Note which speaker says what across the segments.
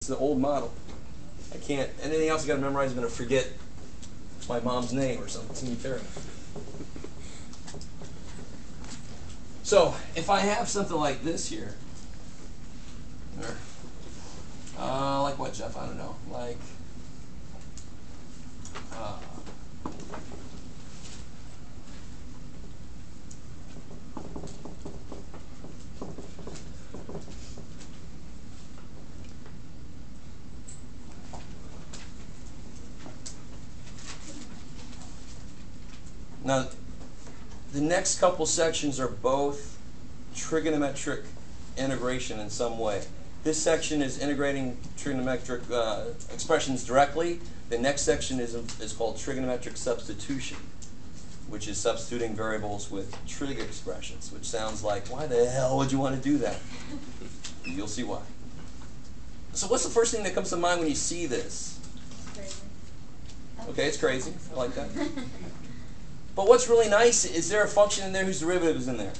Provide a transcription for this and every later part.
Speaker 1: It's an old model. I can't, anything else I got to memorize, I'm going to forget my mom's name or something. It's going to be terrible. So, if I have something like this here, like what, Jeff? I don't know. Like, now, the next couple sections are both trigonometric integration in some way. This section is integrating trigonometric expressions directly. The next section is called trigonometric substitution, which is substituting variables with trig expressions, which sounds like, why the hell would you want to do that? You'll see why. So what's the first thing that comes to mind when you see this?
Speaker 2: Crazy.
Speaker 1: Okay, it's crazy. I like that. But what's really nice, is there a function in there whose derivative is in there?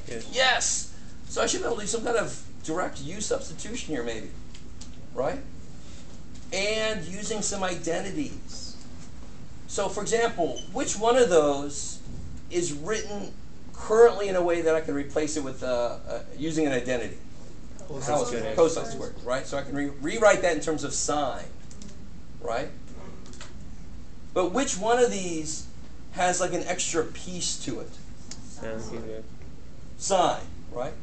Speaker 3: Yes.
Speaker 1: Yes! So I should be able to do some kind of direct U substitution here maybe, right? And using some identities. So for example, which one of those is written currently in a way that I can replace it with using an identity? Cosine squared, right? So I can rewrite that in terms of sine, right? But which one of these has like an extra piece to it? Sine, right?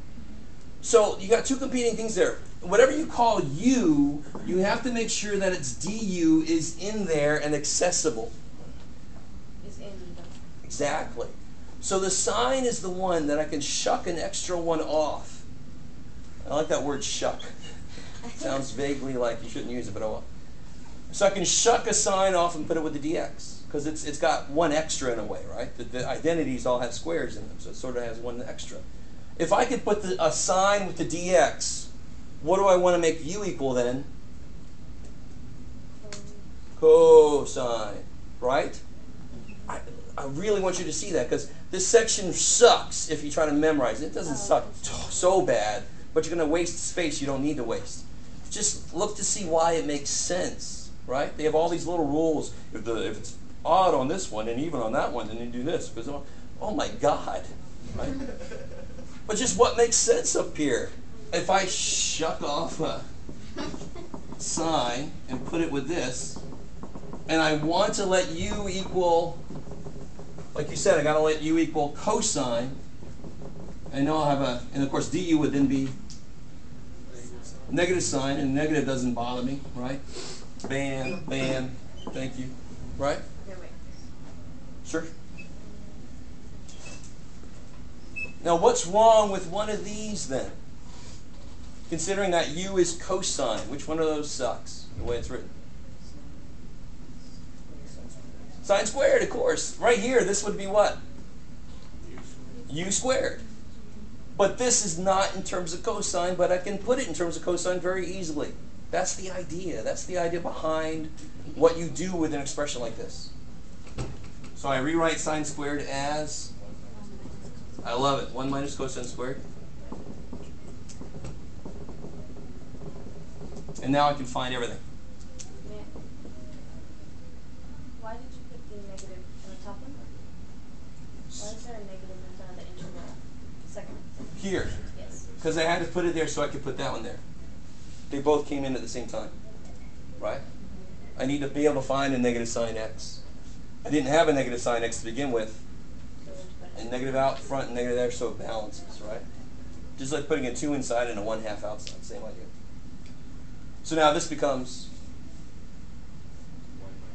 Speaker 1: So you got two competing things there. Whatever you call U, you have to make sure that its du is in there and accessible.
Speaker 2: Is in the
Speaker 1: Exactly. So the sine is the one that I can shuck an extra one off. I like that word shuck. Sounds vaguely like you shouldn't use it, but oh well. So I can shuck a sine off and put it with the dx, because it's got one extra in a way, right? The identities all have squares in them, so it sort of has one extra. If I could put a sine with the dx, what do I want to make u equal then? Cosine, right? I really want you to see that, because this section sucks if you try to memorize it. It doesn't suck so bad, but you're going to waste space you don't need to waste. Just look to see why it makes sense, right? They have all these little rules. If it's odd on this one and even on that one, then you do this. Because, oh my God, right? But just what makes sense up here? If I shuck off a sine and put it with this, and I want to let u equal, like you said, I got to let u equal cosine. I know I'll have and of course du would then be negative sine, and negative doesn't bother me, right? Bam, bam, thank you, right?
Speaker 2: No, wait.
Speaker 1: Sure. Now what's wrong with one of these then? Considering that u is cosine, which one of those sucks, the way it's written? Sine squared, of course. Right here, this would be what? U squared. But this is not in terms of cosine, but I can put it in terms of cosine very easily. That's the idea. That's the idea behind what you do with an expression like this. So I rewrite sine squared as, I love it, 1 minus cosine squared. And now I can find everything.
Speaker 2: Why did you put the negative in the top one? Why is there a negative in the integral? Second.
Speaker 1: Here.
Speaker 2: Yes.
Speaker 1: Because I had to put it there so I could put that one there. They both came in at the same time. Right? I need to be able to find a negative sine x. I didn't have a negative sine x to begin with. And negative out front and negative there, so it balances, right? Just like putting a 2 inside and a 1/2 outside. Same idea. So now this becomes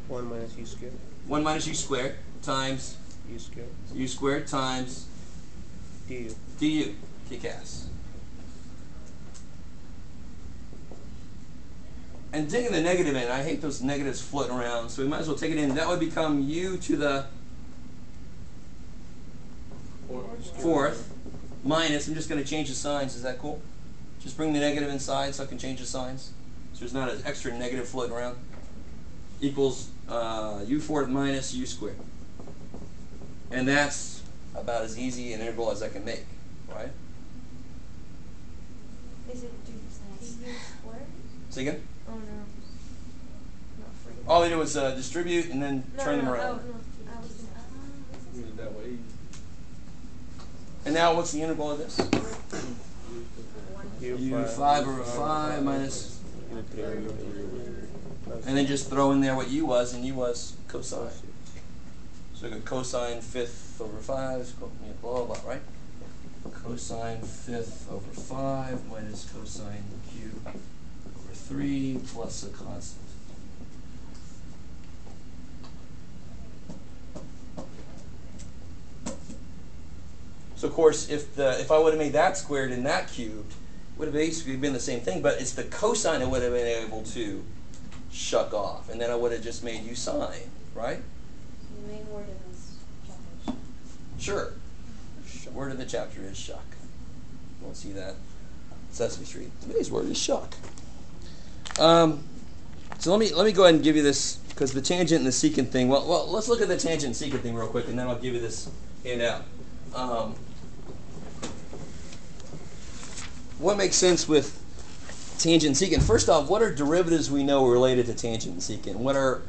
Speaker 3: 1 minus u squared.
Speaker 1: 1 minus u squared times
Speaker 3: U
Speaker 1: squared times
Speaker 3: du.
Speaker 1: du. Kick-ass. And digging the negative in, I hate those negatives floating around, so we might as well take it in. That would become u to the 4th minus, I'm just going to change the signs. Is that cool? Just bring the negative inside so I can change the signs. So there's not an extra negative floating around. Equals u4 minus u squared. And that's about as easy an integral as I can make, right?
Speaker 2: Is it du squared?
Speaker 1: Say again?
Speaker 2: Oh no. Not free.
Speaker 1: All they do is distribute and then
Speaker 2: No,
Speaker 1: turn
Speaker 2: no,
Speaker 1: them
Speaker 2: no,
Speaker 1: around.
Speaker 2: I was
Speaker 4: Do it that way.
Speaker 1: And now what's the integral of this? U 5 over 5 minus,
Speaker 3: U 3 over 3.
Speaker 1: and then just throw in there what U was, and U was cosine. So we got cosine fifth over 5, blah, blah, blah, right? Cosine fifth over 5 minus cosine cube over 3 plus a constant. So of course, if I would have made that squared and that cubed, would have basically been the same thing, but it's the cosine I would have been able to shuck off, and then I would have just made U sine, right?
Speaker 2: The main word in this chapter is
Speaker 1: Sure. The word of the chapter is shuck. You won't see that. Sesame Street. Today's word is shuck. So let me go ahead and give you this, because the tangent and the secant thing. Well, let's look at the tangent and secant thing real quick, and then I'll give you this handout. What makes sense with tangent and secant? First off, what are derivatives we know related to tangent and secant? What are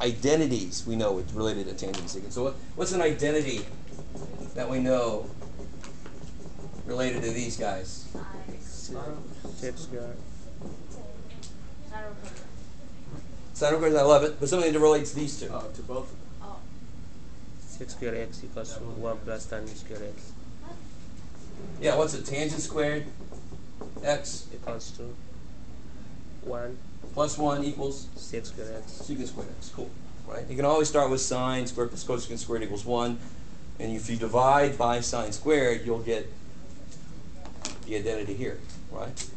Speaker 1: identities we know related to tangent and secant? So what's an identity that we know related to these guys?
Speaker 3: 6 guy.
Speaker 1: Sine of course, I love it, but something that relates to these two.
Speaker 4: To both.
Speaker 2: Oh.
Speaker 3: 6 square x equals to 1 plus tan square x
Speaker 1: Yeah, what's a tangent squared? X
Speaker 3: equals to 1
Speaker 1: plus 1 equals
Speaker 3: 6 square x.
Speaker 1: secant squared x. Cool, right? You can always start with sine squared plus cosecant squared equals 1. And if you divide by sine squared, you'll get the identity here, right?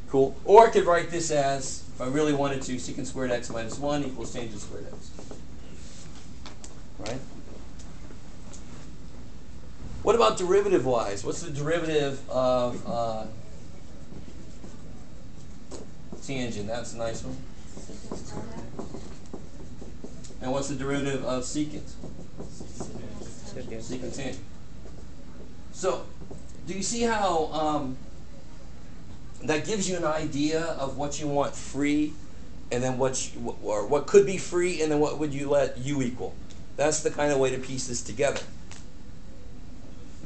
Speaker 1: Cool. Or I could write this as, if I really wanted to, secant squared x minus 1 equals tangent squared x. Right? What about derivative-wise? What's the derivative of tangent? That's a nice one. And what's the derivative of secant? Secant tangent. So, do you see how that gives you an idea of what you want free, and then or what could be free, and then what would you let U equal? That's the kind of way to piece this together.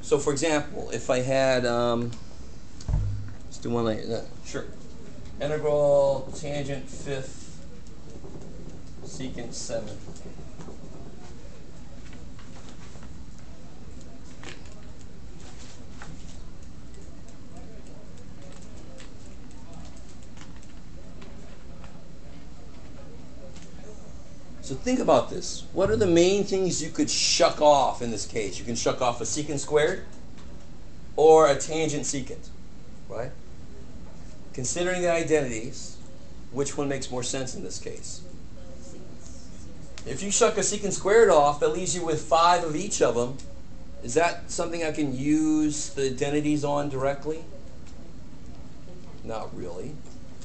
Speaker 1: So, for example, if I had, let's do one like that. Sure. Integral tangent fifth secant 7. So think about this. What are the main things you could shuck off in this case? You can shuck off a secant squared or a tangent secant, right? Considering the identities, which one makes more sense in this case? If you shuck a secant squared off, that leaves you with 5 of each of them. Is that something I can use the identities on directly? Not really,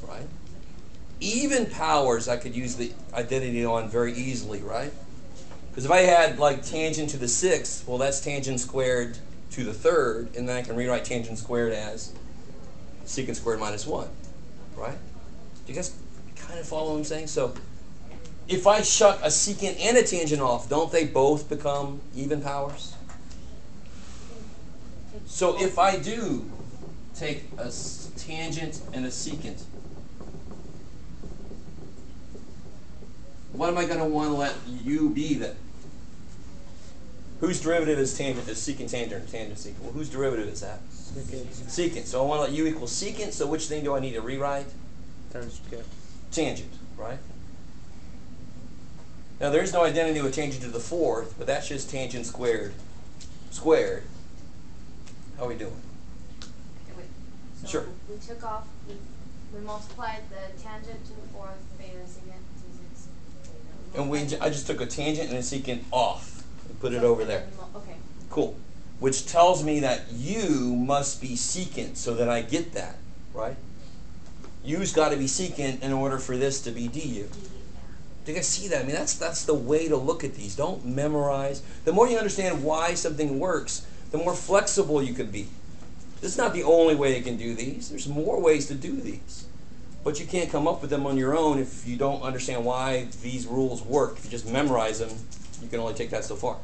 Speaker 1: right? Even powers I could use the identity on very easily, right? Because if I had like tangent to the 6th, well, that's tangent squared to the 3rd, and then I can rewrite tangent squared as secant squared minus 1, right? Do you guys kind of follow what I'm saying? So if I shuck a secant and a tangent off, don't they both become even powers? So if I do take a tangent and a secant, what am I going to want to let U be then? Whose derivative is tangent, is secant tangent, or tangent secant? Well, whose derivative is that? Secant. So I want to let U equal secant, so which thing do I need to rewrite?
Speaker 3: Tan square.
Speaker 1: Tangent, right? Now there's no identity with tangent to the 4th, but that's just tangent squared. Squared. How are we doing?
Speaker 2: So
Speaker 1: Sure.
Speaker 2: we took off, we multiplied the tangent to the 4th, beta secant to 6.
Speaker 1: And I just took a tangent and a secant off and put it over there.
Speaker 2: Okay.
Speaker 1: Cool. Which tells me that U must be secant so that I get that, right? U's got to be secant in order for this to be du. Do you guys see that? I mean, that's the way to look at these. Don't memorize. The more you understand why something works, the more flexible you can be. This is not the only way you can do these. There's more ways to do these. But you can't come up with them on your own if you don't understand why these rules work. If you just memorize them, you can only take that so far.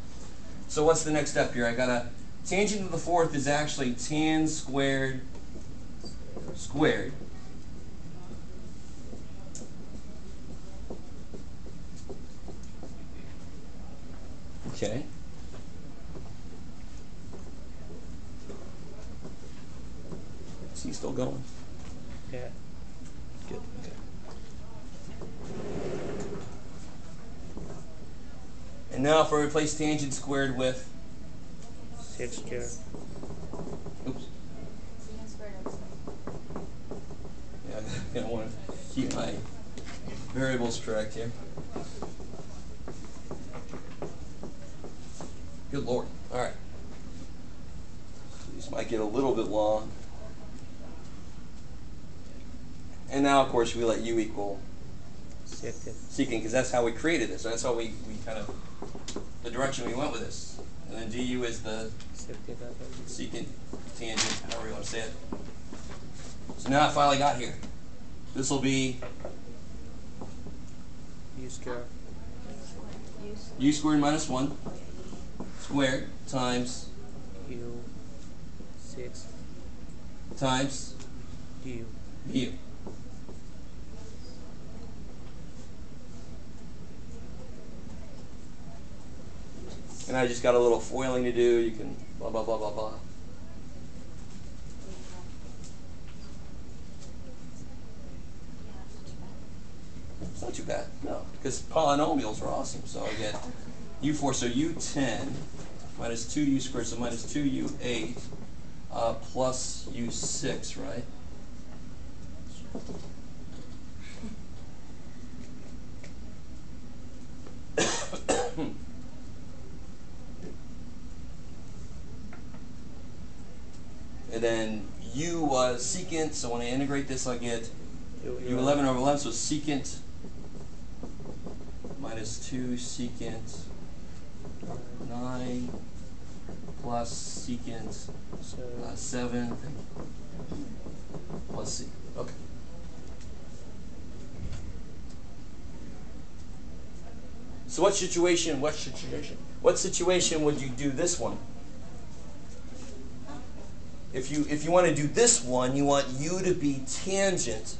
Speaker 1: So what's the next step here? I got a tangent to the fourth is actually tan squared squared. Okay. Is he still going?
Speaker 3: Yeah.
Speaker 1: Good. Okay. And now if I replace tangent squared with,
Speaker 3: 6 square.
Speaker 1: oops,
Speaker 2: Secant squared x squared.
Speaker 1: yeah, I want to keep my variables correct here. Good Lord. All right. These might get a little bit long. And now, of course, we let u equal
Speaker 3: Secant.
Speaker 1: secant, because that's how we created this. That's how we kind of, the direction we went with this. And then du is the
Speaker 3: Secant.
Speaker 1: secant tangent, however you want to say it. So now I finally got here. This will be
Speaker 3: U square.
Speaker 1: u squared minus 1 squared times
Speaker 3: U 6
Speaker 1: times
Speaker 3: du.
Speaker 1: u. And I just got a little foiling to do. You can blah, blah, blah, blah, blah. It's not too bad, no, because polynomials are awesome. So I get u4, so u10 minus 2u squared, so minus 2u8 plus u6, right? And then u was secant, so when I integrate this, I get u11 over 11, so secant minus 2 secant 9 plus secant 7 plus c. Okay. So what situation would you do this one? If you want to do this one, you want u to be tangent,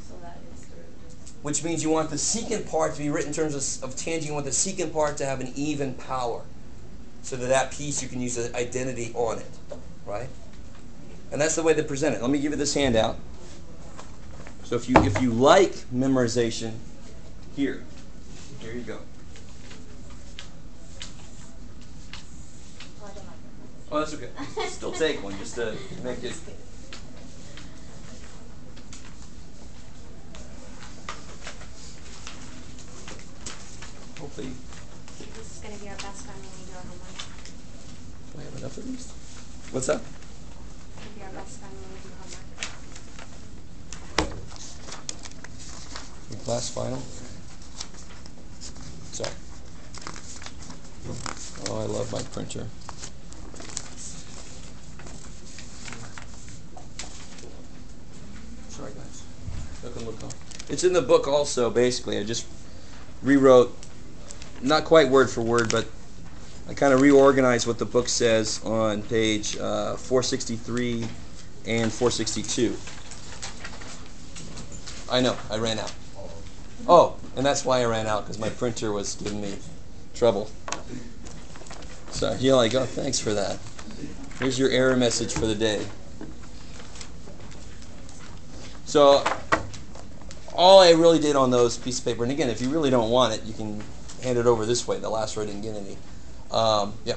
Speaker 2: So that is derivative.
Speaker 1: which means you want the secant part to be written in terms of tangent. You want the secant part to have an even power, so that piece you can use an identity on it, right? And that's the way they present it. Let me give you this handout. So if you like memorization, here you go.
Speaker 2: Oh, I don't like that.
Speaker 1: Oh, that's okay. Still take one just to make it. Hopefully,
Speaker 2: This is going to be our best friend when we do our homework.
Speaker 1: do I have enough of these? What's that?
Speaker 2: It's going to be our best friend when we do homework.
Speaker 1: Your class final? Sorry. Oh, I love my printer. Sorry, guys. Look on. It's in the book also, basically. I just rewrote, not quite word for word, but I kind of reorganized what the book says on page 463 and 462. I know, I ran out. Oh, and that's why I ran out, because my printer was giving me trouble. So here I go. Thanks for that. Here's your error message for the day. So all I really did on those pieces of paper, and again, if you really don't want it, you can hand it over this way. The last row didn't get any. Yeah.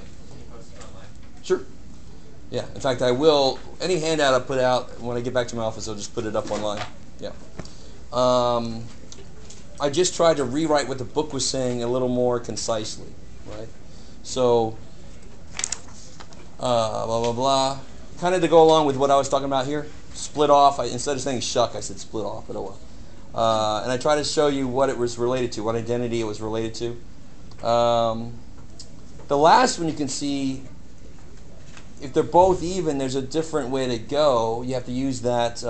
Speaker 1: Sure. Yeah. In fact, I will. Any handout I put out, when I get back to my office, I'll just put it up online. Yeah. I just tried to rewrite what the book was saying a little more concisely, right? So, blah, blah, blah. Kind of to go along with what I was talking about here. Split off. Instead of saying shuck, I said split off, but oh well. And I try to show you what it was related to, what identity it was related to. The last one you can see, if they're both even, there's a different way to go. You have to use that